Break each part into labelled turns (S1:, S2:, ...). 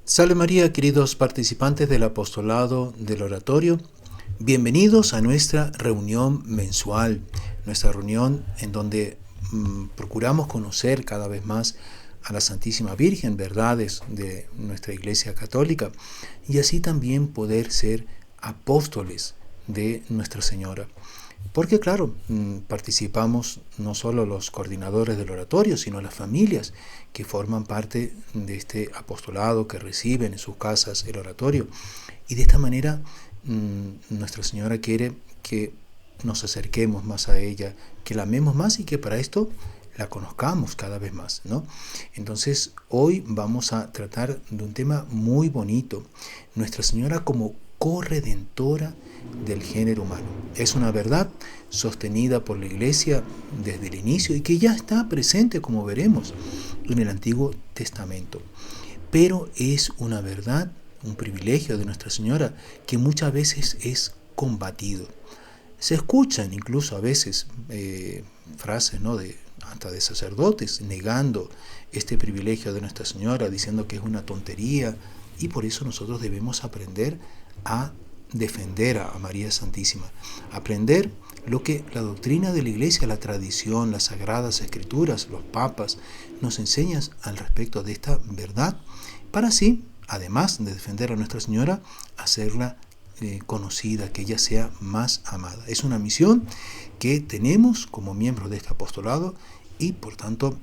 S1: Salve María, queridos participantes del apostolado del oratorio. Bienvenidos a nuestra reunión mensual, nuestra reunión en donde procuramos conocer cada vez más a la Santísima Virgen, verdades de nuestra Iglesia Católica, y así también poder ser apóstoles de Nuestra Señora. Porque claro, participamos no solo los coordinadores del oratorio, sino las familias que forman parte de este apostolado, que reciben en sus casas el oratorio. Y de esta manera Nuestra Señora quiere que nos acerquemos más a ella, que la amemos más y que para esto la conozcamos cada vez más, ¿no? Entonces, hoy vamos a tratar de un tema muy bonito, Nuestra Señora como corredentora del género humano. Es una verdad sostenida por la Iglesia desde el inicio y que ya está presente, como veremos, en el Antiguo Testamento. Pero es una verdad, un privilegio de Nuestra Señora que muchas veces es combatido. Se escuchan incluso a veces frases, ¿no?, hasta de sacerdotes negando este privilegio de Nuestra Señora, diciendo que es una tontería, y por eso nosotros debemos aprender a defender a María Santísima, aprender lo que la doctrina de la Iglesia, la tradición, las sagradas escrituras, los papas nos enseñan al respecto de esta verdad, para así, además de defender a Nuestra Señora, hacerla conocida, que ella sea más amada. Es una misión que tenemos como miembros de este apostolado y por tanto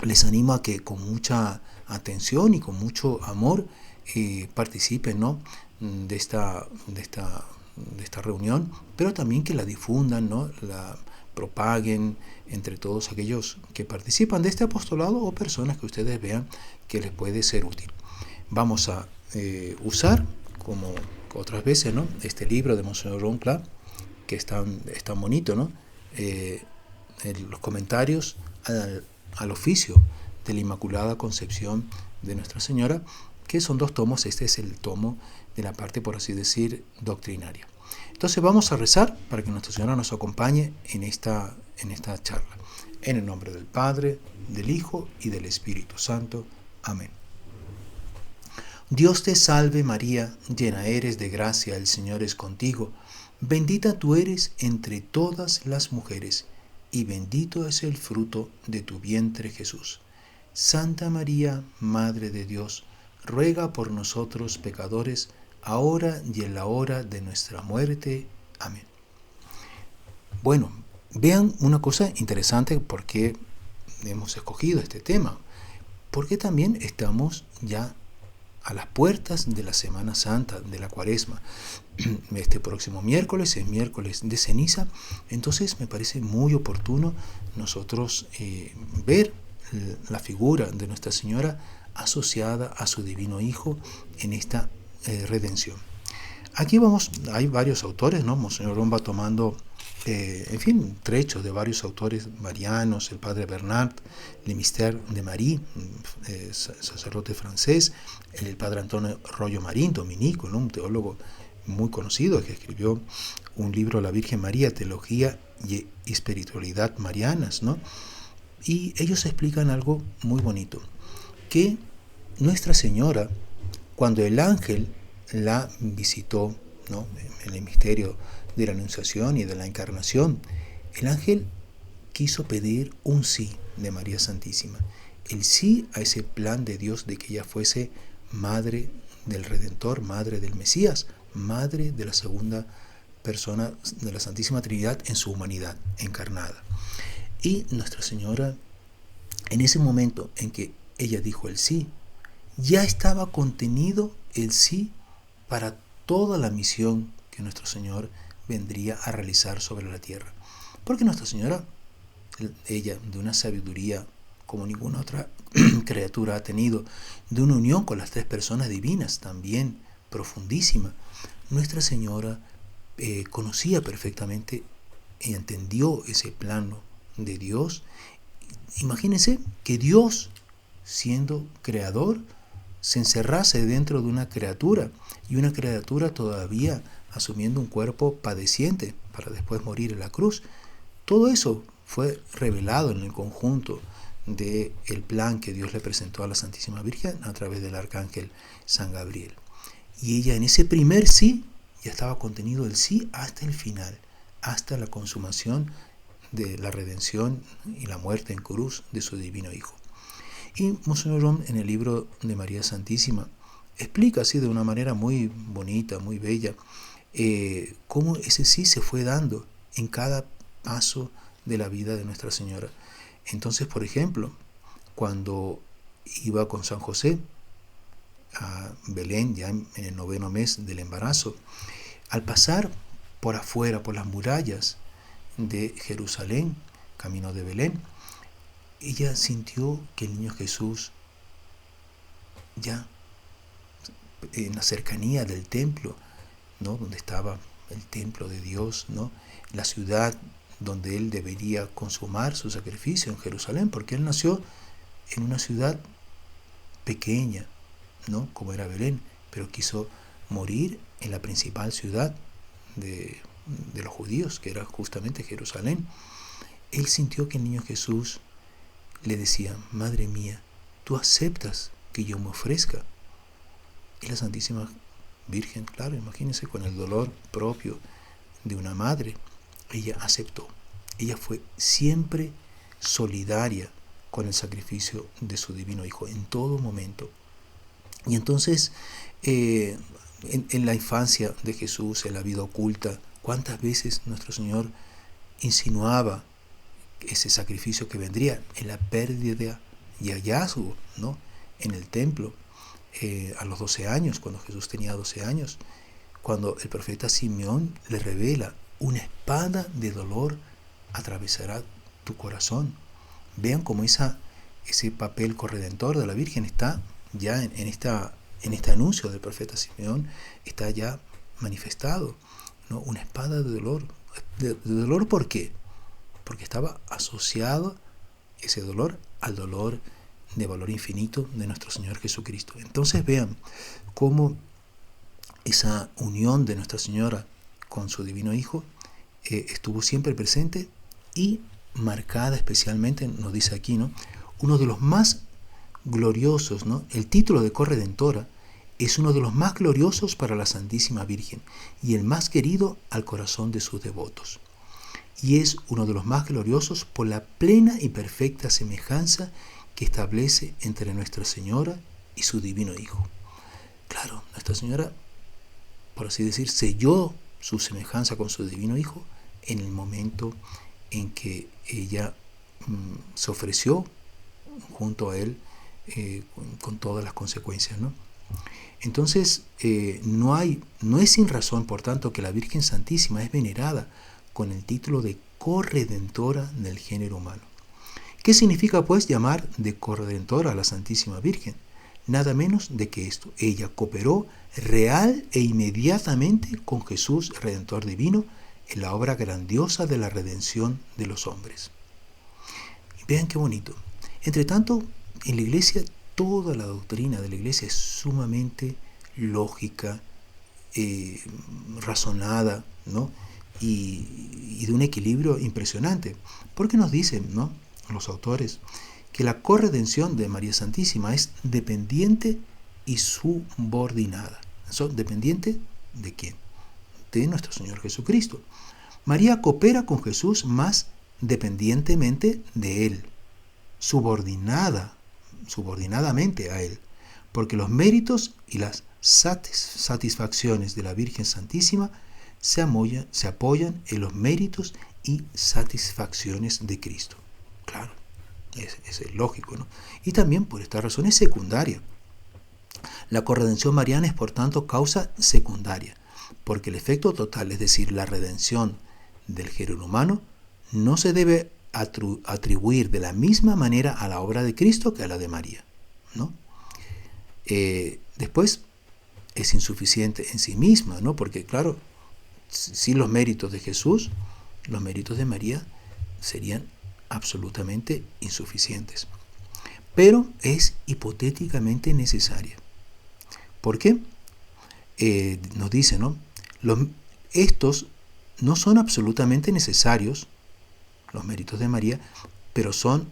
S1: les animo a que con mucha atención y con mucho amor participen, ¿no?, de esta reunión, pero también que la difundan, ¿no?, la propaguen entre todos aquellos que participan de este apostolado o personas que ustedes vean que les puede ser útil. Vamos a usar, como otras veces, ¿no?, este libro de Monseñor Roncla, que es tan bonito, ¿no?, los comentarios al oficio de la Inmaculada Concepción de Nuestra Señora, que son 2 tomos. Este es el tomo de la parte, por así decir, doctrinaria. Entonces vamos a rezar para que Nuestra Señora nos acompañe en esta charla. En el nombre del Padre, del Hijo y del Espíritu Santo. Amén. Dios te salve María, llena eres de gracia, el Señor es contigo. Bendita tú eres entre todas las mujeres, y bendito es el fruto de tu vientre Jesús. Santa María, Madre de Dios, ruega por nosotros pecadores, ahora y en la hora de nuestra muerte. Amén. Bueno, vean una cosa interesante porque hemos escogido este tema, porque también estamos ya a las puertas de la Semana Santa, de la Cuaresma. Este próximo miércoles es miércoles de ceniza, entonces me parece muy oportuno nosotros ver la figura de Nuestra Señora asociada a su Divino Hijo en esta redención. Aquí hay varios autores, ¿no? Monseñor Ron va tomando trechos de varios autores marianos, el padre Bernard, Le Mystère de Marie, sacerdote francés, el padre Antonio Rollo Marín, dominico, ¿no?, un teólogo muy conocido que escribió un libro, La Virgen María, Teología y Espiritualidad Marianas, ¿no? Y ellos explican algo muy bonito, que Nuestra Señora, cuando el ángel la visitó, ¿no?, en el misterio de la Anunciación y de la Encarnación, el ángel quiso pedir un sí de María Santísima, el sí a ese plan de Dios de que ella fuese madre del Redentor, madre del Mesías, madre de la segunda persona de la Santísima Trinidad en su humanidad encarnada. Y Nuestra Señora, en ese momento en que ella dijo el sí, ya estaba contenido el sí para toda la misión que nuestro Señor vendría a realizar sobre la tierra. Porque Nuestra Señora, ella de una sabiduría como ninguna otra criatura ha tenido, de una unión con las 3 personas divinas también profundísima, Nuestra Señora conocía perfectamente y entendió ese plano de Dios. Imagínense que Dios, siendo creador, se encerrase dentro de una criatura, y una criatura todavía asumiendo un cuerpo padeciente para después morir en la cruz. Todo eso fue revelado en el conjunto del plan que Dios le presentó a la Santísima Virgen a través del arcángel San Gabriel. Y ella en ese primer sí, ya estaba contenido el sí hasta el final, hasta la consumación de la redención y la muerte en cruz de su divino Hijo. Y Monseñor Rom, en el libro de María Santísima, explica así de una manera muy bonita, muy bella, cómo ese sí se fue dando en cada paso de la vida de Nuestra Señora. Entonces, por ejemplo, cuando iba con San José a Belén, ya en el 9º mes del embarazo, al pasar por afuera, por las murallas de Jerusalén, camino de Belén, ella sintió que el niño Jesús, ya en la cercanía del templo, ¿no?, donde estaba el templo de Dios, ¿no?, la ciudad donde él debería consumar su sacrificio, en Jerusalén, porque él nació en una ciudad pequeña, ¿no?, como era Belén, pero quiso morir en la principal ciudad de los judíos, que era justamente Jerusalén. Él sintió que el niño Jesús le decía: Madre mía, tú aceptas que yo me ofrezca. Y la Santísima Virgen, claro, imagínense, con el dolor propio de una madre, ella aceptó. Ella fue siempre solidaria con el sacrificio de su divino Hijo en todo momento. Y entonces, en la infancia de Jesús, en la vida oculta, ¿cuántas veces nuestro Señor insinuaba ese sacrificio que vendría en la pérdida y hallazgo, ¿no?, en el templo, a los 12 años, cuando Jesús tenía 12 años, cuando el profeta Simeón le revela: una espada de dolor atravesará tu corazón. Vean cómo ese papel corredentor de la Virgen está ya en este anuncio del profeta Simeón, está ya manifestado, ¿no? Una espada de dolor. ¿De dolor por qué? Porque estaba asociado ese dolor al dolor de valor infinito de nuestro Señor Jesucristo. Entonces vean cómo esa unión de Nuestra Señora con su divino Hijo estuvo siempre presente y marcada especialmente, nos dice aquí, ¿no?, uno de los más gloriosos, ¿no?, el título de corredentora es uno de los más gloriosos para la Santísima Virgen y el más querido al corazón de sus devotos. Y es uno de los más gloriosos por la plena y perfecta semejanza que establece entre Nuestra Señora y su divino Hijo. Claro, Nuestra Señora, por así decir, selló su semejanza con su divino Hijo en el momento en que ella se ofreció junto a él con todas las consecuencias, ¿no? Entonces, no es sin razón, por tanto, que la Virgen Santísima es venerada con el título de corredentora del género humano. ¿Qué significa, pues, llamar de corredentora a la Santísima Virgen? Nada menos de que esto: ella cooperó real e inmediatamente con Jesús, Redentor divino, en la obra grandiosa de la redención de los hombres. Y vean qué bonito. Entre tanto, en la Iglesia, toda la doctrina de la Iglesia es sumamente lógica, razonada, ¿no?, y de un equilibrio impresionante. Porque nos dicen, ¿no?, los autores, que la corredención de María Santísima es dependiente y subordinada. ¿Dependiente de quién? De nuestro Señor Jesucristo. María coopera con Jesús más dependientemente de Él, subordinadamente a Él, porque los méritos y las satisfacciones de la Virgen Santísima se apoyan en los méritos y satisfacciones de Cristo. Claro, es lógico, ¿no? Y también por esta razón es secundaria. La corredención mariana es, por tanto, causa secundaria, porque el efecto total, es decir, la redención del género humano, no se debe atribuir de la misma manera a la obra de Cristo que a la de María, ¿no? Después, es insuficiente en sí misma, ¿no? Porque, claro, sin los méritos de Jesús, los méritos de María serían absolutamente insuficientes. Pero es hipotéticamente necesaria. ¿Por qué? Nos dice, ¿no?, estos no son absolutamente necesarios, los méritos de María, pero son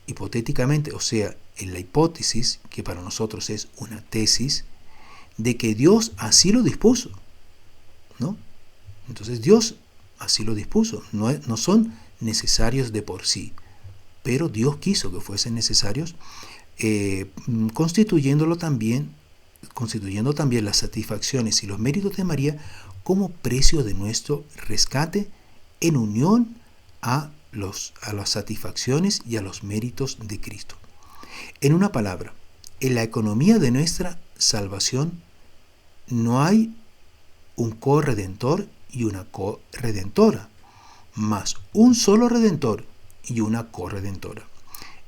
S1: hipotéticamente, o sea, en la hipótesis, que para nosotros es una tesis, de que Dios así lo dispuso, ¿no? Entonces Dios así lo dispuso, no son necesarios de por sí, pero Dios quiso que fuesen necesarios, constituyendo también las satisfacciones y los méritos de María como precio de nuestro rescate en unión a las satisfacciones y a los méritos de Cristo. En una palabra, en la economía de nuestra salvación no hay un corredentor y una corredentora, mas un solo redentor y una corredentora.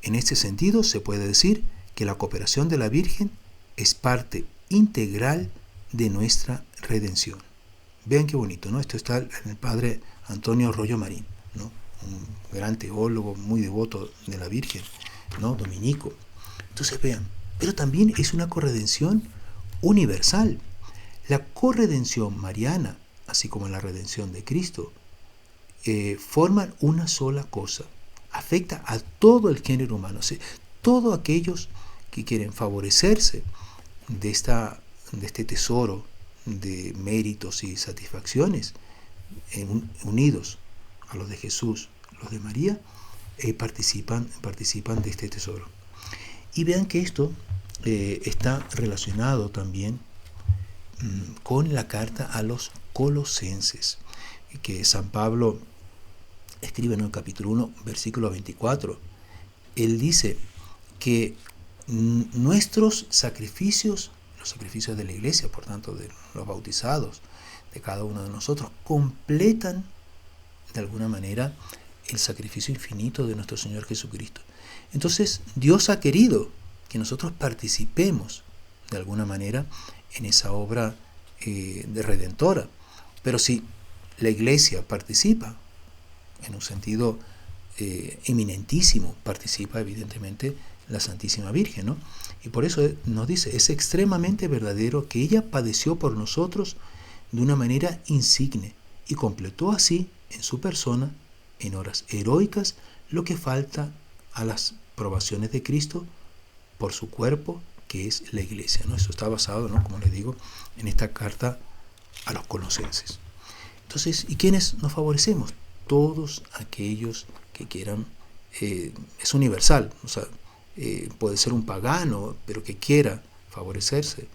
S1: En este sentido, se puede decir que la cooperación de la Virgen es parte integral de nuestra redención. Vean qué bonito, ¿no? Esto está en el padre Antonio Rollo Marín, ¿no? Un gran teólogo, muy devoto de la Virgen, ¿no? Dominico. Entonces vean, pero también es una corredención universal. La corredención mariana, así como la redención de Cristo, forman una sola cosa. Afecta a todo el género humano. O sea, todos aquellos que quieren favorecerse de este tesoro de méritos y satisfacciones, unidos a los de Jesús, los de María, participan de este tesoro. Y vean que esto está relacionado también con la carta a los Colosenses, que San Pablo escribe en el capítulo 1, versículo 24. Él dice que nuestros sacrificios, los sacrificios de la iglesia, por tanto de los bautizados, de cada uno de nosotros, completan de alguna manera el sacrificio infinito de nuestro Señor Jesucristo. Entonces Dios ha querido que nosotros participemos de alguna manera en esa obra de redentora. Pero si la iglesia participa en un sentido eminentísimo, participa evidentemente la Santísima Virgen, ¿no? Y por eso nos dice, es extremadamente verdadero que ella padeció por nosotros de una manera insigne y completó así en su persona, en horas heroicas, lo que falta a las probaciones de Cristo por su cuerpo, que es la iglesia, ¿no? Eso está basado, ¿no?, como les digo, en esta carta a los Colosenses. Entonces, ¿y quiénes nos favorecemos? Todos aquellos que quieran, es universal, o sea, puede ser un pagano, pero que quiera favorecerse,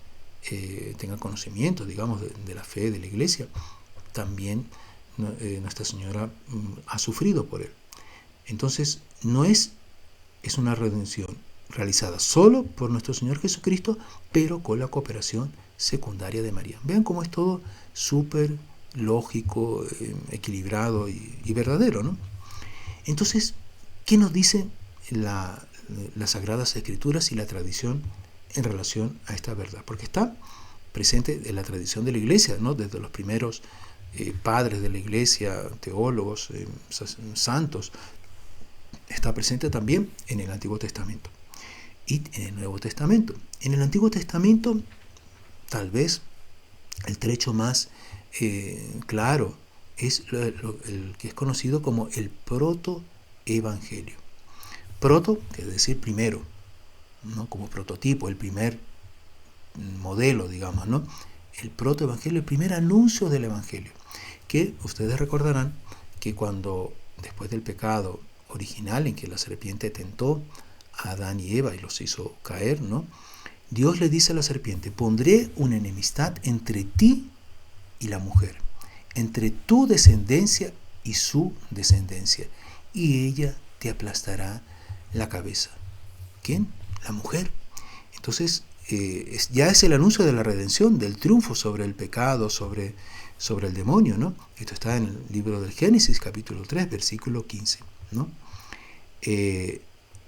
S1: tenga conocimiento, digamos, de la fe de la iglesia, también Nuestra Señora ha sufrido por él. Entonces, no es una redención realizada solo por nuestro Señor Jesucristo, pero con la cooperación secundaria de María. Vean cómo es todo súper lógico, equilibrado y verdadero, ¿no? Entonces, ¿qué nos dicen las Sagradas Escrituras y la tradición en relación a esta verdad? Porque está presente en la tradición de la Iglesia, ¿no? Desde los primeros padres de la Iglesia, teólogos, santos, está presente también en el Antiguo Testamento y en el Nuevo Testamento. En el Antiguo Testamento, tal vez el trecho más claro es el que es conocido como el protoevangelio. Proto quiere decir primero, ¿no?, como prototipo, el primer modelo, digamos, ¿no? El protoevangelio, el primer anuncio del evangelio, que ustedes recordarán que cuando, después del pecado original en que la serpiente tentó a Adán y Eva y los hizo caer, ¿no?, Dios le dice a la serpiente: pondré una enemistad entre ti y la mujer, entre tu descendencia y su descendencia, y ella te aplastará la cabeza. ¿Quién? La mujer. Entonces, ya es el anuncio de la redención, del triunfo sobre el pecado, sobre el demonio, ¿no? Esto está en el libro del Génesis, capítulo 3, versículo 15, ¿no?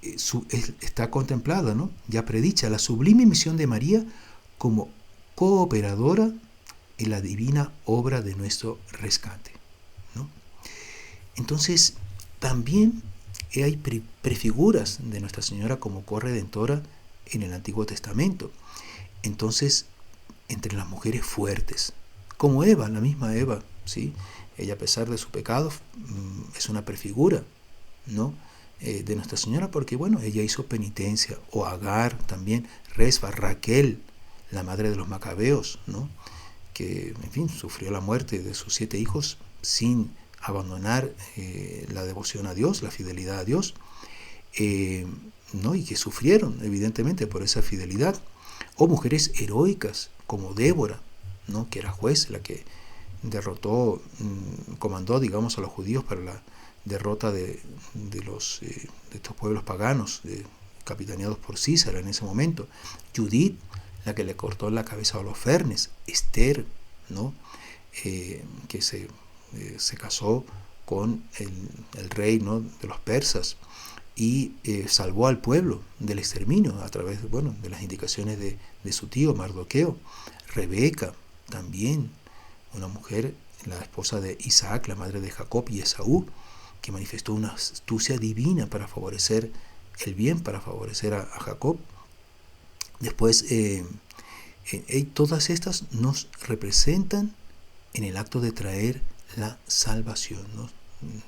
S1: Está contemplada, ¿no?, ya predicha la sublime misión de María como cooperadora en la divina obra de nuestro rescate, ¿no? Entonces, también hay prefiguras de Nuestra Señora como corredentora en el Antiguo Testamento. Entonces, entre las mujeres fuertes, como Eva, la misma Eva, ¿sí? Ella, a pesar de su pecado, es una prefigura, ¿no?, de Nuestra Señora, porque bueno, ella hizo penitencia. O Agar también, Resfa, Raquel, la madre de los macabeos, ¿no? Que en fin sufrió la muerte de sus 7 hijos sin abandonar la devoción a Dios, la fidelidad a Dios, ¿no? Y que sufrieron evidentemente por esa fidelidad. O mujeres heroicas como Débora, ¿no? Que era juez, la que derrotó, comandó, digamos, a los judíos para la derrota de estos pueblos paganos, capitaneados por Císara en ese momento. Judith, la que le cortó la cabeza a Holofernes. Esther, ¿no? Que se casó con el rey, ¿no? de los persas, y salvó al pueblo del exterminio a través, bueno, de las indicaciones de su tío Mardoqueo. Rebeca también, una mujer, la esposa de Isaac, la madre de Jacob y Esaú, que manifestó una astucia divina para favorecer el bien, para favorecer a Jacob. Después, todas estas nos representan en el acto de traer la salvación, ¿no?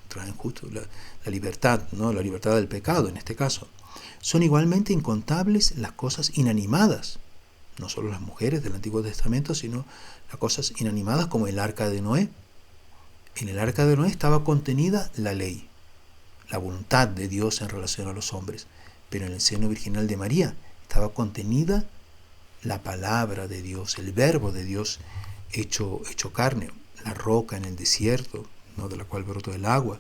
S1: Traen justo la libertad, ¿no? La libertad del pecado en este caso. Son igualmente incontables las cosas inanimadas, no solo las mujeres del Antiguo Testamento, sino las cosas inanimadas como el arca de Noé. En el arca de Noé estaba contenida la ley, la voluntad de Dios en relación a los hombres, pero en el seno virginal de María estaba contenida la palabra de Dios, el verbo de Dios hecho carne, la roca en el desierto, ¿no? de la cual brotó el agua,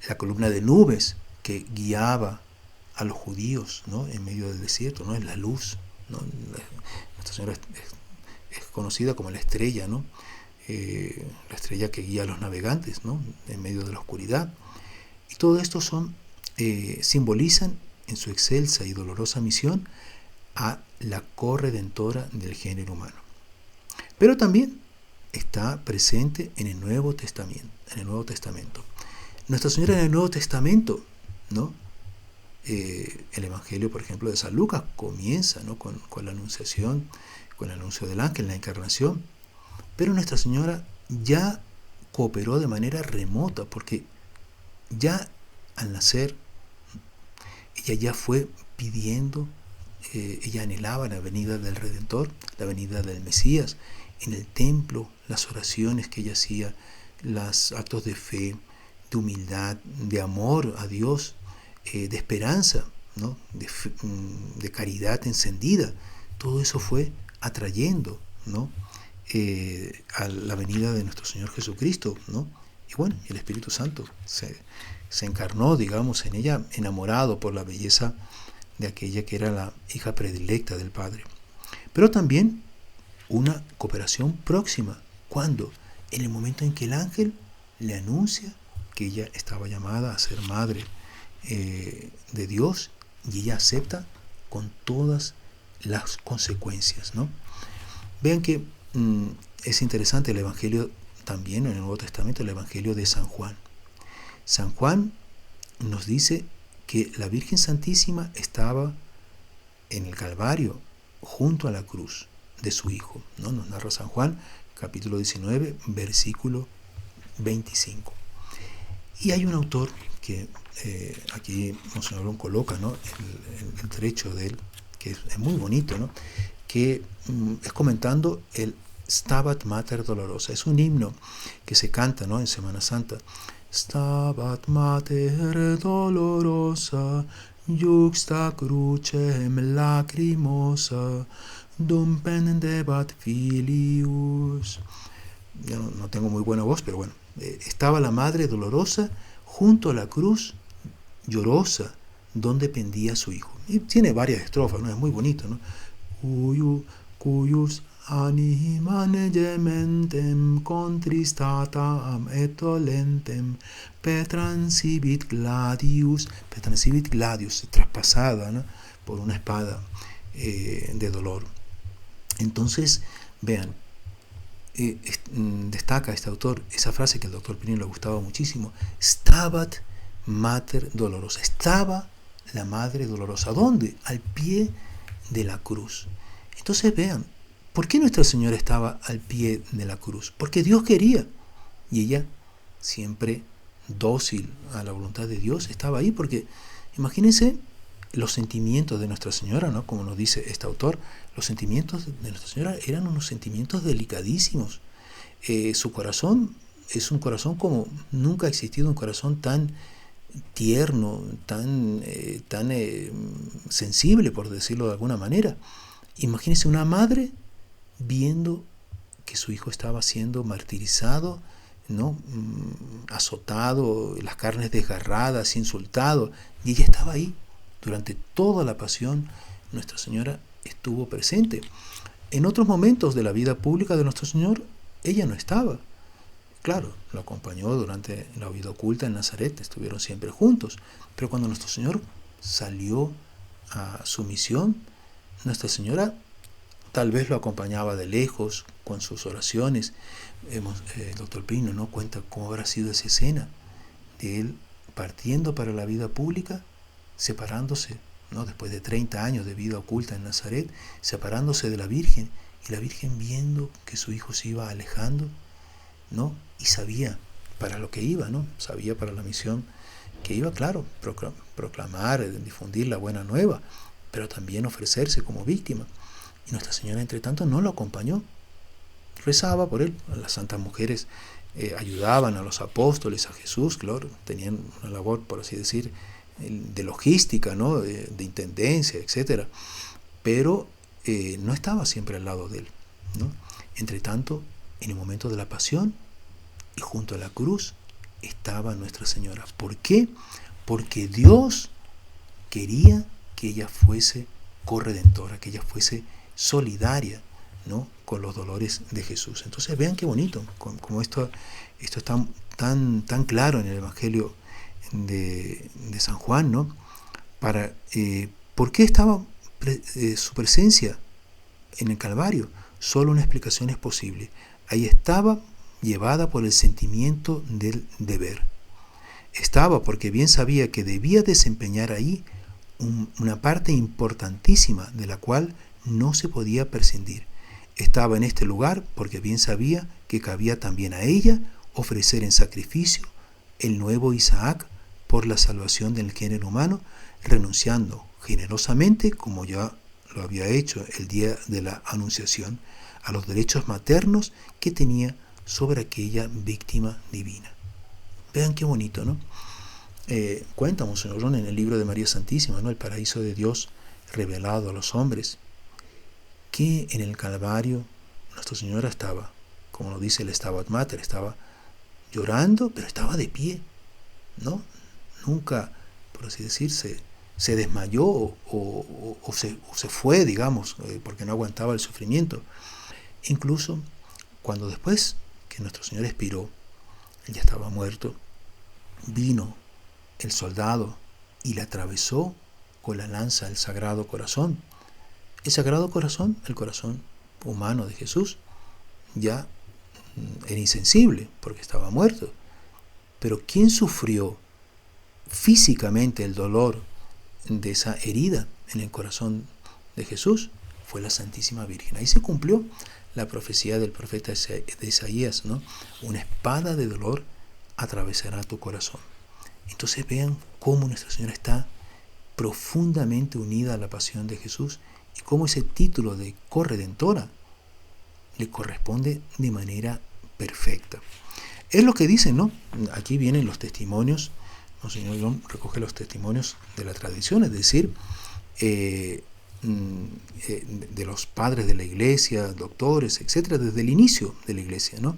S1: la columna de nubes que guiaba a los judíos, ¿no? en medio del desierto, ¿no? es la luz, ¿no? Nuestra Señora es conocida como la estrella, ¿no? La estrella que guía a los navegantes, ¿no? en medio de la oscuridad. Y todo esto simbolizan en su excelsa y dolorosa misión a la corredentora del género humano. Pero también está presente en el Nuevo Testamento. Nuestra Señora en el Nuevo Testamento, ¿no? El Evangelio, por ejemplo, de San Lucas comienza, ¿no? con la anunciación, con el anuncio del ángel, la encarnación. Pero Nuestra Señora ya cooperó de manera remota, porque ya al nacer, ella ya fue pidiendo, ella anhelaba la venida del Redentor, la venida del Mesías. En el templo, las oraciones que ella hacía, los actos de fe, de humildad, de amor a Dios, de esperanza, ¿no? de caridad encendida, todo eso fue atrayendo, ¿no? A la venida de nuestro Señor Jesucristo, ¿no? Y bueno, el Espíritu Santo se encarnó, digamos, en ella, enamorado por la belleza de aquella que era la hija predilecta del Padre. Pero también una cooperación próxima. ¿Cuándo? En el momento en que el ángel le anuncia que ella estaba llamada a ser madre de Dios, y ella acepta con todas las consecuencias, ¿no? Vean que es interesante el Evangelio también en el Nuevo Testamento, el Evangelio de San Juan. San Juan nos dice que la Virgen Santísima estaba en el Calvario junto a la cruz de su Hijo, ¿no? Nos narra San Juan, capítulo 19, versículo 25. Y hay un autor que aquí Monseñor León coloca, ¿no? el trecho de él, que es muy bonito, ¿no? Que es comentando el Stabat Mater Dolorosa. Es un himno que se canta, ¿no? en Semana Santa. Stabat Mater Dolorosa, juxta crucem lacrimosa, dum pendebat filius. Yo no tengo muy buena voz, pero bueno. Estaba la madre dolorosa junto a la cruz llorosa, donde pendía su hijo. Y tiene varias estrofas, ¿no? Es muy bonito, ¿no? Cuyus animane gementem contristatam et dolentem petransibit gladius, traspasada, ¿no? por una espada de dolor. Entonces, vean, destaca este autor esa frase que al doctor Pino le gustaba muchísimo: Stabat Mater Dolorosa. Estaba la madre dolorosa. ¿Dónde? Al pie de la cruz. Entonces vean, ¿por qué Nuestra Señora estaba al pie de la cruz? Porque Dios quería, y ella siempre dócil a la voluntad de Dios, estaba ahí, porque imagínense los sentimientos de Nuestra Señora, ¿no? Como nos dice este autor, los sentimientos de Nuestra Señora eran unos sentimientos delicadísimos. Su corazón es un corazón como nunca ha existido, un corazón tan tierno, tan sensible, por decirlo de alguna manera. Imagínense una madre viendo que su hijo estaba siendo martirizado, ¿no? Azotado, las carnes desgarradas, insultado, y ella estaba ahí. Durante toda la pasión, Nuestra Señora estuvo presente. En otros momentos de la vida pública de Nuestro Señor, ella no estaba. Claro, lo acompañó durante la vida oculta en Nazaret, estuvieron siempre juntos, pero cuando Nuestro Señor salió a su misión, Nuestra Señora tal vez lo acompañaba de lejos con sus oraciones. El doctor Pino, ¿no?, cuenta cómo habrá sido esa escena de él partiendo para la vida pública, separándose, ¿no?, después de 30 años de vida oculta en Nazaret, separándose de la Virgen, y la Virgen viendo que su hijo se iba alejando, ¿no? Y sabía para lo que iba, ¿no? Sabía para la misión que iba, claro, proclamar, difundir la buena nueva, pero también ofrecerse como víctima. Y Nuestra Señora, entre tanto, no lo acompañó. Rezaba por él. Las santas mujeres ayudaban a los apóstoles, a Jesús, claro, tenían una labor, por así decir, de logística, ¿no?, de intendencia, etcétera. Pero no estaba siempre al lado de él, ¿no? Entre tanto, en el momento de la pasión y junto a la cruz estaba Nuestra Señora. ¿Por qué? Porque Dios quería que ella fuese corredentora, que ella fuese solidaria, ¿no?, con los dolores de Jesús. Entonces vean qué bonito, como esto está tan claro en el Evangelio de San Juan, ¿no? ¿Por qué estaba su presencia en el Calvario? Solo una explicación es posible. Ahí estaba llevada por el sentimiento del deber. Estaba porque bien sabía que debía desempeñar ahí una parte importantísima de la cual no se podía prescindir. Estaba en este lugar porque bien sabía que cabía también a ella ofrecer en sacrificio el nuevo Isaac por la salvación del género humano, renunciando generosamente, como ya lo había hecho el día de la Anunciación, a los derechos maternos que tenía sobre aquella víctima divina. Vean qué bonito, ¿no? Cuenta Monseñor Ron en el libro de María Santísima, ¿no?, el paraíso de Dios revelado a los hombres, que en el Calvario Nuestra Señora estaba, como lo dice el Stabat Mater, estaba llorando, pero estaba de pie, ¿no? Nunca, por así decir, se desmayó o se fue, digamos, porque no aguantaba el sufrimiento. Incluso cuando después que Nuestro Señor expiró, él ya estaba muerto, vino el soldado y le atravesó con la lanza el Sagrado Corazón. El Sagrado Corazón, el corazón humano de Jesús, ya era insensible porque estaba muerto. Pero ¿quién sufrió físicamente el dolor de esa herida en el corazón de Jesús? Fue la Santísima Virgen. Ahí se cumplió la profecía del profeta de Isaías, ¿no? Una espada de dolor atravesará tu corazón. Entonces vean cómo Nuestra Señora está profundamente unida a la pasión de Jesús y cómo ese título de corredentora le corresponde de manera perfecta. Es lo que dicen, ¿no? Aquí vienen los testimonios. Monseñor John recoge los testimonios de la tradición, es decir, de los padres de la Iglesia, doctores, etcétera, desde el inicio de la Iglesia, ¿no?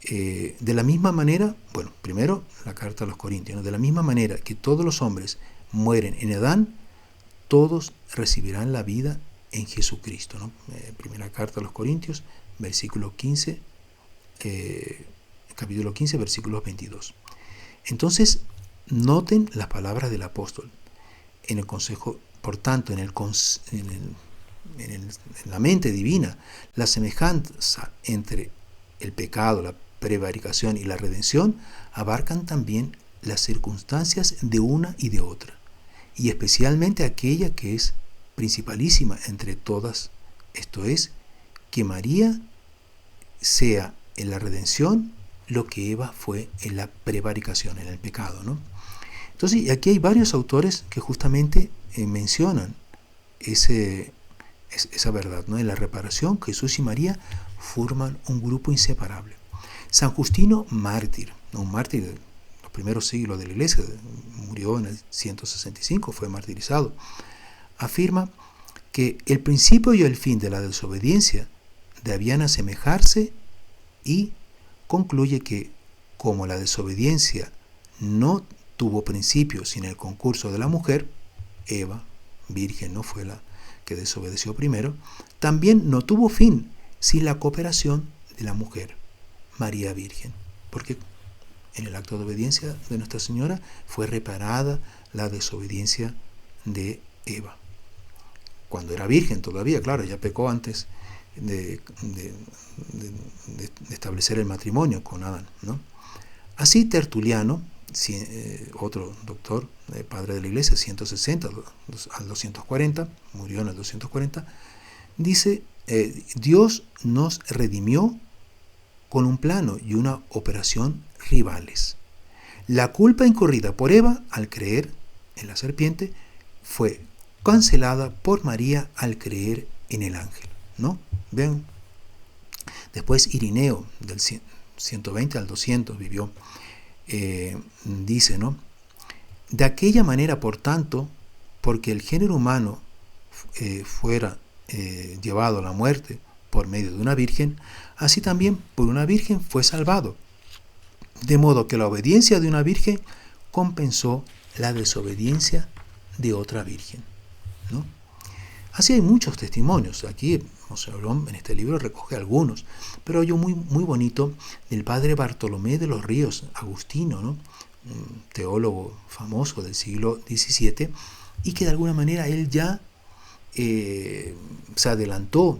S1: De la misma manera, bueno, primero la carta a los Corintios, ¿no? De la misma manera que todos los hombres mueren en Adán, todos recibirán la vida en Jesucristo, ¿no? Primera carta a los Corintios, versículo 15, capítulo 15, versículos 22. Entonces, noten las palabras del apóstol en el consejo, por tanto, en la mente divina, la semejanza entre el pecado, la prevaricación y la redención abarcan también las circunstancias de una y de otra, y especialmente aquella que es principalísima entre todas, esto es, que María sea en la redención lo que Eva fue en la prevaricación, en el pecado, ¿no? Entonces, aquí hay varios autores que justamente mencionan esa verdad, ¿no? En la reparación, Jesús y María forman un grupo inseparable. San Justino, mártir, ¿no? Un mártir de los primeros siglos de la Iglesia, murió en el 165, fue martirizado, afirma que el principio y el fin de la desobediencia debían asemejarse y concluye que, como la desobediencia no tuvo principio sin el concurso de la mujer, Eva, virgen, no fue la que desobedeció primero, también no tuvo fin sin la cooperación de la mujer, María Virgen, porque en el acto de obediencia de Nuestra Señora fue reparada la desobediencia de Eva. Cuando era virgen todavía, claro, ella pecó antes de establecer el matrimonio con Adán, ¿no? Así Tertuliano, otro doctor, padre de la Iglesia, 160 al 240, murió en el 240, dice, Dios nos redimió con un plano y una operación rivales. La culpa incurrida por Eva al creer en la serpiente fue cancelada por María al creer en el ángel, ¿no? Ven. Después Irineo, del 120 al 200 vivió, dice, ¿no? De aquella manera, por tanto, porque el género humano fuera llevado a la muerte por medio de una virgen, así también por una virgen fue salvado. De modo que la obediencia de una virgen compensó la desobediencia de otra virgen, ¿no? Así hay muchos testimonios. Aquí Monseñor Blom en este libro recoge algunos, pero hay un muy bonito del padre Bartolomé de los Ríos, agustino, ¿no? Un teólogo famoso del siglo XVII, y que de alguna manera él ya se adelantó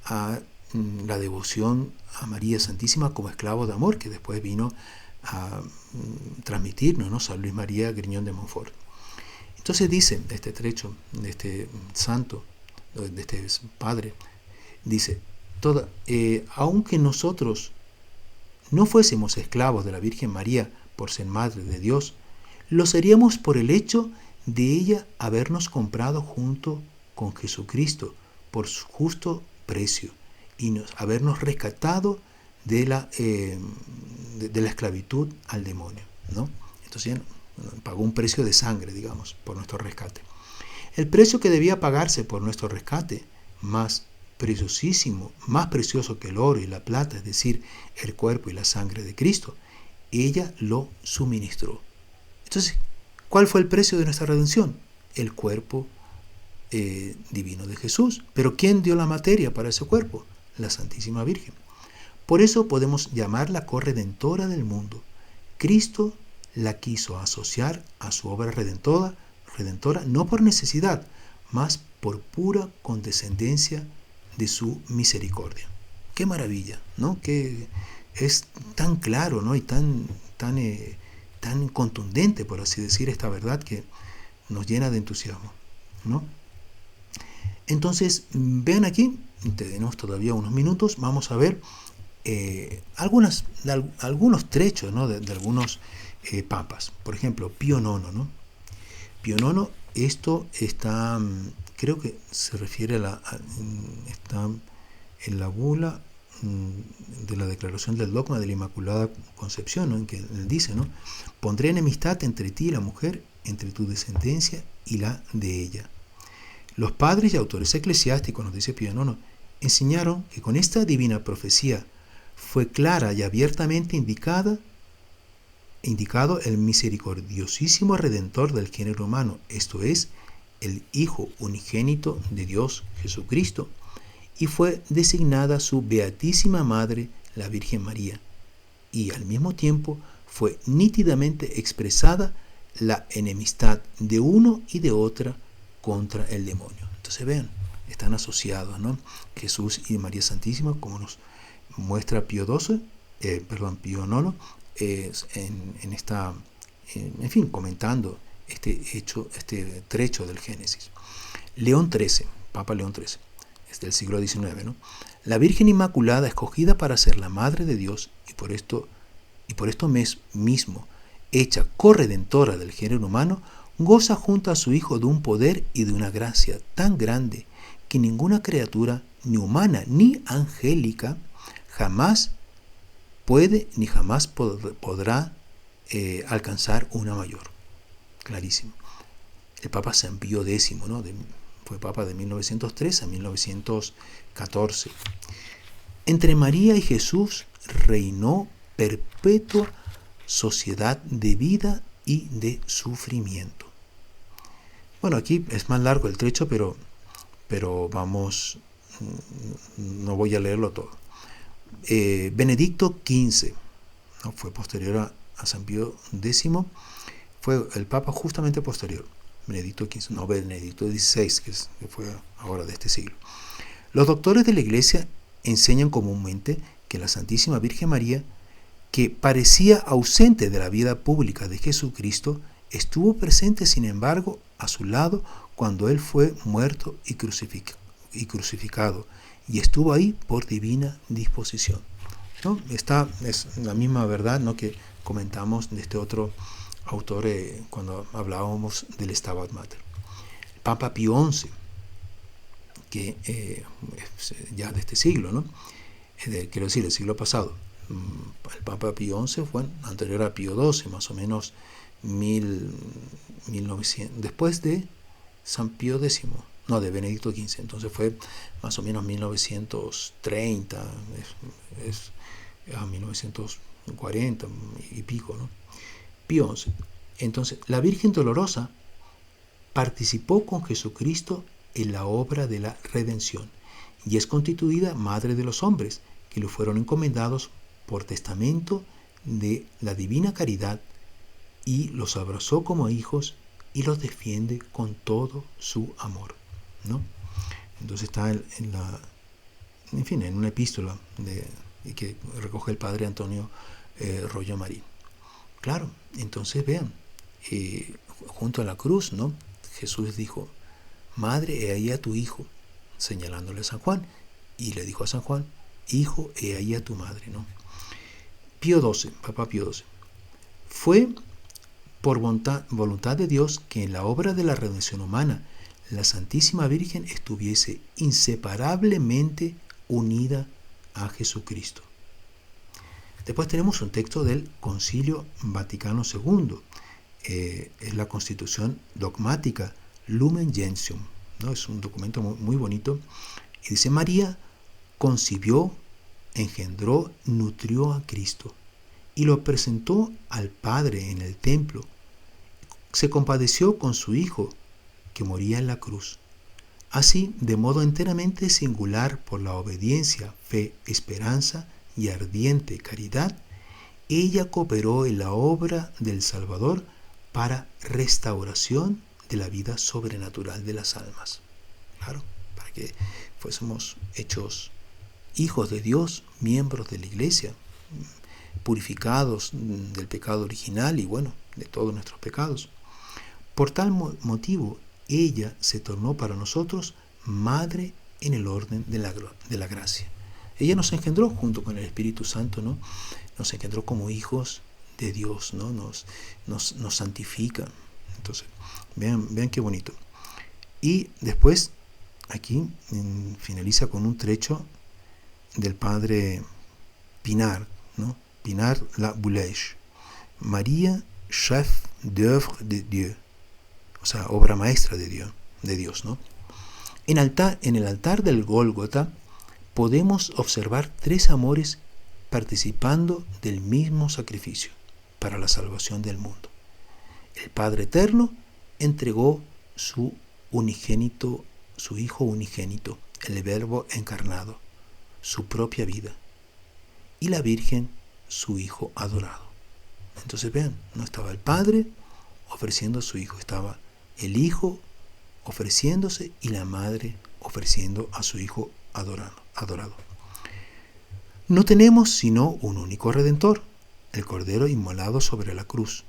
S1: a la devoción a María Santísima como esclavo de amor, que después vino a transmitirnos, ¿no? San Luis María Griñón de Montfort. Entonces dice, este trecho, de este santo, de este padre, dice, aunque nosotros no fuésemos esclavos de la Virgen María por ser Madre de Dios, lo seríamos por el hecho de ella habernos comprado junto con Jesucristo por su justo precio y habernos rescatado de la esclavitud al demonio, ¿no? Entonces pagó un precio de sangre, digamos, por nuestro rescate. El precio que debía pagarse por nuestro rescate, más preciosísimo, más precioso que el oro y la plata, es decir, el cuerpo y la sangre de Cristo, ella lo suministró. Entonces, ¿cuál fue el precio de nuestra redención? El cuerpo divino de Jesús. Pero ¿quién dio la materia para ese cuerpo? La Santísima Virgen. Por eso podemos llamarla corredentora del mundo. Cristo la quiso asociar a su obra redentora no por necesidad, mas por pura condescendencia de su misericordia. ¡Qué maravilla!, ¿no? Que es tan claro, ¿no? Y tan contundente, por así decir, esta verdad que nos llena de entusiasmo, ¿no? Entonces, vean aquí, tenemos todavía unos minutos, vamos a ver algunos trechos, ¿no? de algunos papas. Por ejemplo, Pío IX, ¿no? Pío IX, esto está, creo que se refiere está en la bula de la declaración del dogma de la Inmaculada Concepción, ¿no? En que él dice, ¿no? Pondré enemistad entre ti y la mujer, entre tu descendencia y la de ella. Los padres y autores eclesiásticos, nos dice Pío IX, enseñaron que con esta divina profecía fue clara y abiertamente indicado el misericordiosísimo Redentor del género humano, esto es, el Hijo unigénito de Dios, Jesucristo, y fue designada su Beatísima Madre, la Virgen María, y al mismo tiempo fue nítidamente expresada la enemistad de uno y de otra contra el demonio. Entonces vean, están asociados, ¿no? Jesús y María Santísima, como nos muestra Pío IX, en fin, comentando este trecho del Génesis. León XIII, Papa León XIII, es del siglo XIX, ¿no? La Virgen Inmaculada, escogida para ser la Madre de Dios y por esto y por esto mismo, hecha corredentora del género humano, goza junto a su Hijo de un poder y de una gracia tan grande que ninguna criatura, ni humana ni angélica, jamás puede ni jamás podrá alcanzar una mayor. Clarísimo. El Papa San Pío X, ¿no? Fue Papa de 1903 a 1914. Entre María y Jesús reinó perpetua sociedad de vida y de sufrimiento. Bueno, aquí es más largo el trecho, pero vamos, no voy a leerlo todo. Benedicto XV, ¿no? Fue posterior a San Pío X, fue el Papa justamente posterior. Benedicto XV, no Benedicto XVI, que fue ahora de este siglo. Los doctores de la Iglesia enseñan comúnmente que la Santísima Virgen María, que parecía ausente de la vida pública de Jesucristo, estuvo presente, sin embargo, a su lado cuando Él fue muerto y crucificado, y estuvo ahí por divina disposición, ¿no? Esta es la misma verdad, ¿no?, que comentamos de este otro autor cuando hablábamos del Stabat Mater. El Papa Pío XI, que ya de este siglo, ¿no? Quiero decir, el siglo pasado. El Papa Pío XI fue anterior a Pío XII, más o menos 1900, después de San Pío X, no, de Benedicto XV, entonces fue más o menos 1930, a 1940 y pico, ¿no? Pío XI. Entonces, la Virgen Dolorosa participó con Jesucristo en la obra de la redención y es constituida Madre de los hombres, que le fueron encomendados por testamento de la divina caridad, y los abrazó como hijos y los defiende con todo su amor, ¿no? Entonces está en una epístola que recoge el padre Antonio Royo Marín. Claro, entonces vean, junto a la cruz, ¿no?, Jesús dijo: Madre, he ahí a tu hijo, señalándole a San Juan, y le dijo a San Juan: Hijo, he ahí a tu madre, ¿no? Pío XII, Papa Pío XII, fue por voluntad de Dios que en la obra de la redención humana la Santísima Virgen estuviese inseparablemente unida a Jesucristo. Después tenemos un texto del Concilio Vaticano II, es la Constitución Dogmática Lumen Gentium, ¿no? Es un documento muy bonito, y dice: María concibió, engendró, nutrió a Cristo y lo presentó al Padre en el templo. Se compadeció con su Hijo, que moría en la cruz. Así, de modo enteramente singular por la obediencia, fe, esperanza y ardiente caridad, ella cooperó en la obra del Salvador para restauración de la vida sobrenatural de las almas. Claro, para que fuésemos hechos hijos de Dios, miembros de la Iglesia, purificados del pecado original y, bueno, de todos nuestros pecados. Por tal motivo, ella se tornó para nosotros madre en el orden de la gracia. Ella nos engendró junto con el Espíritu Santo, ¿no? Nos engendró como hijos de Dios, ¿no? Nos santifica. Entonces, vean qué bonito. Y después, aquí finaliza con un trecho del padre Pinard, ¿no? Pinard La Boulèche. María, chef d'œuvre de Dieu. O sea, obra maestra de Dios, ¿no? En el altar del Gólgota podemos observar tres amores participando del mismo sacrificio para la salvación del mundo. El Padre Eterno entregó su Hijo unigénito, el Verbo encarnado, su propia vida, y la Virgen, su Hijo adorado. Entonces vean, no estaba el Padre ofreciendo a su Hijo, estaba el Hijo ofreciéndose y la Madre ofreciendo a su Hijo adorado. No tenemos sino un único Redentor, el Cordero inmolado sobre la cruz.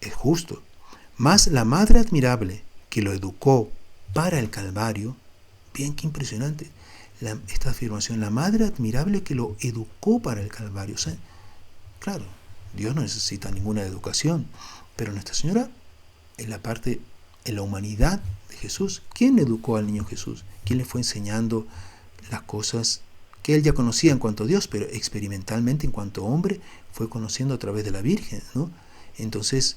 S1: Es justo, mas la Madre admirable que lo educó para el Calvario, bien que impresionante esta afirmación, la Madre admirable que lo educó para el Calvario. O sea, Claro, Dios no necesita ninguna educación, pero Nuestra Señora, en la humanidad de Jesús, ¿quién educó al niño Jesús? ¿Quién le fue enseñando las cosas que él ya conocía en cuanto a Dios, pero experimentalmente en cuanto a hombre fue conociendo a través de la Virgen, ¿no? Entonces,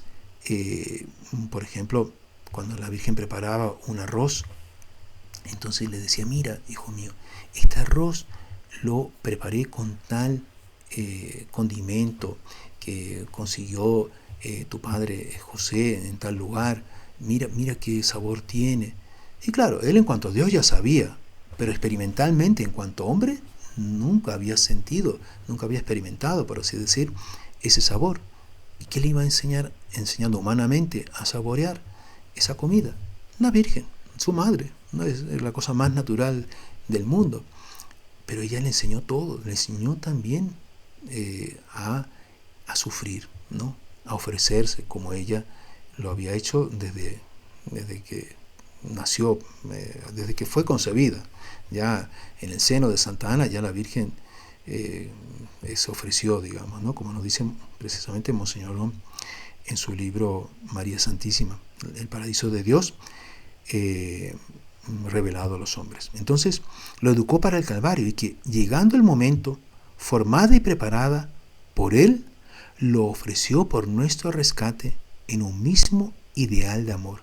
S1: por ejemplo, cuando la Virgen preparaba un arroz, entonces le decía: mira, hijo mío, este arroz lo preparé con tal condimento que consiguió tu padre José en tal lugar, mira qué sabor tiene. Y claro, él en cuanto a Dios ya sabía, pero experimentalmente en cuanto a hombre nunca había sentido, nunca había experimentado, por así decir, ese sabor. ¿Y qué le iba a enseñar? Enseñando humanamente a saborear esa comida. Una virgen, su madre, ¿no? Es la cosa más natural del mundo. Pero ella le enseñó todo, le enseñó también a sufrir, ¿no? A ofrecerse, como ella lo había hecho desde que nació, desde que fue concebida. Ya en el seno de Santa Ana, ya la Virgen se ofreció, digamos, ¿no? Como nos dice precisamente Monseñor Rom en su libro María Santísima, el paraíso de Dios revelado a los hombres. Entonces lo educó para el Calvario, y que llegando el momento, formada y preparada por él, lo ofreció por nuestro rescate en un mismo ideal de amor.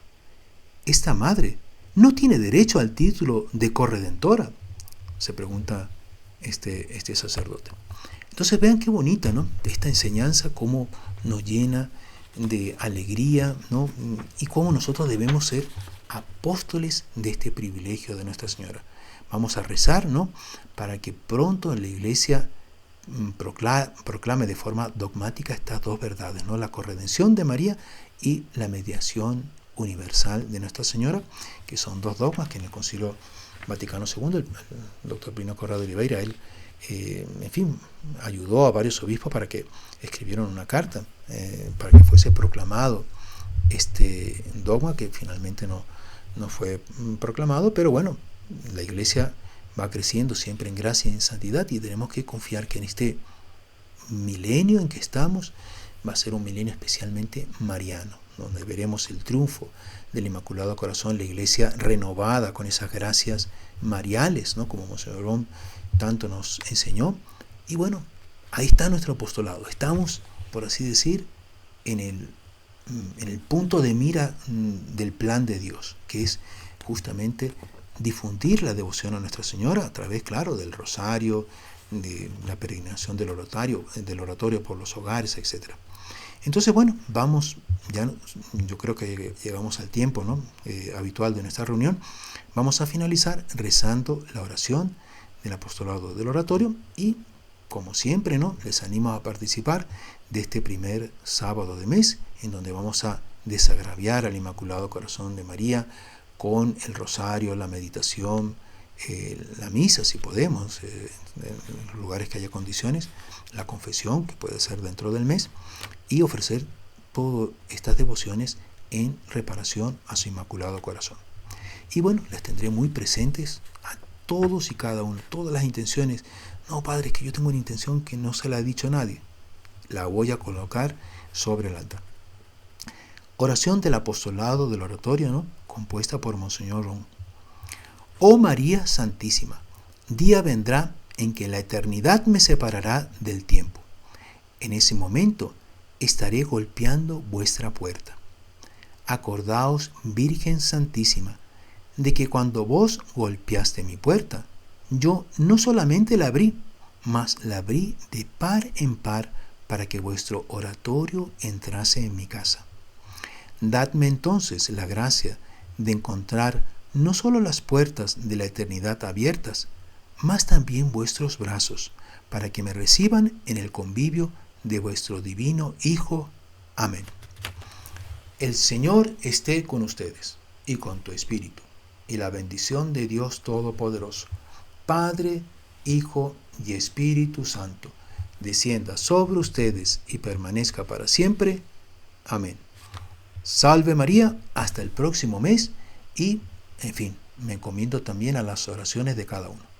S1: Esta madre no tiene derecho al título de corredentora, se pregunta este sacerdote. Entonces vean qué bonita, ¿no? Esta enseñanza, cómo nos llena de alegría, ¿no? Y cómo nosotros debemos ser apóstoles de este privilegio de Nuestra Señora. Vamos a rezar, ¿no? Para que pronto en la Iglesia proclame de forma dogmática estas dos verdades, ¿no? La corredención de María y la mediación universal de Nuestra Señora, que son dos dogmas que en el Concilio Vaticano II, el doctor Pino Corrado Oliveira, él, en fin, ayudó a varios obispos para que escribieran una carta, para que fuese proclamado este dogma, que finalmente no fue proclamado, pero bueno, la Iglesia va creciendo siempre en gracia y en santidad, y tenemos que confiar que en este milenio en que estamos va a ser un milenio especialmente mariano, donde veremos el triunfo del Inmaculado Corazón, la Iglesia renovada con esas gracias mariales, ¿no? Como Monseñor Rom tanto nos enseñó. Y bueno, ahí está nuestro apostolado. Estamos, por así decir, en el punto de mira del plan de Dios, que es justamente difundir la devoción a Nuestra Señora a través, claro, del rosario, de la peregrinación del oratorio por los hogares, etc. Entonces, bueno, vamos, ya yo creo que llegamos al tiempo, ¿no? Habitual de nuestra reunión. Vamos a finalizar rezando la oración del apostolado del oratorio, y como siempre, ¿no? Les animo a participar de este primer sábado de mes, en donde vamos a desagraviar al Inmaculado Corazón de María con el rosario, la meditación, la misa, si podemos, en los lugares que haya condiciones, la confesión, que puede ser dentro del mes, y ofrecer todas estas devociones en reparación a su Inmaculado Corazón. Y bueno, las tendré muy presentes a todos y cada uno, todas las intenciones. No, padre, es que yo tengo una intención que no se la ha dicho a nadie. La voy a colocar sobre el altar. Oración del apostolado del oratorio, ¿no? Compuesta por Monseñor Rom. Oh María Santísima, día vendrá en que la eternidad me separará del tiempo. En ese momento estaré golpeando vuestra puerta. Acordaos, Virgen Santísima, de que cuando vos golpeaste mi puerta, yo no solamente la abrí, mas la abrí de par en par para que vuestro oratorio entrase en mi casa. Dadme entonces la gracia de encontrar no solo las puertas de la eternidad abiertas, mas también vuestros brazos, para que me reciban en el convivio de vuestro divino Hijo. Amén. El Señor esté con ustedes y con tu espíritu, y la bendición de Dios Todopoderoso, Padre, Hijo y Espíritu Santo, descienda sobre ustedes y permanezca para siempre. Amén. Salve María, hasta el próximo mes, y, en fin, me encomiendo también a las oraciones de cada uno.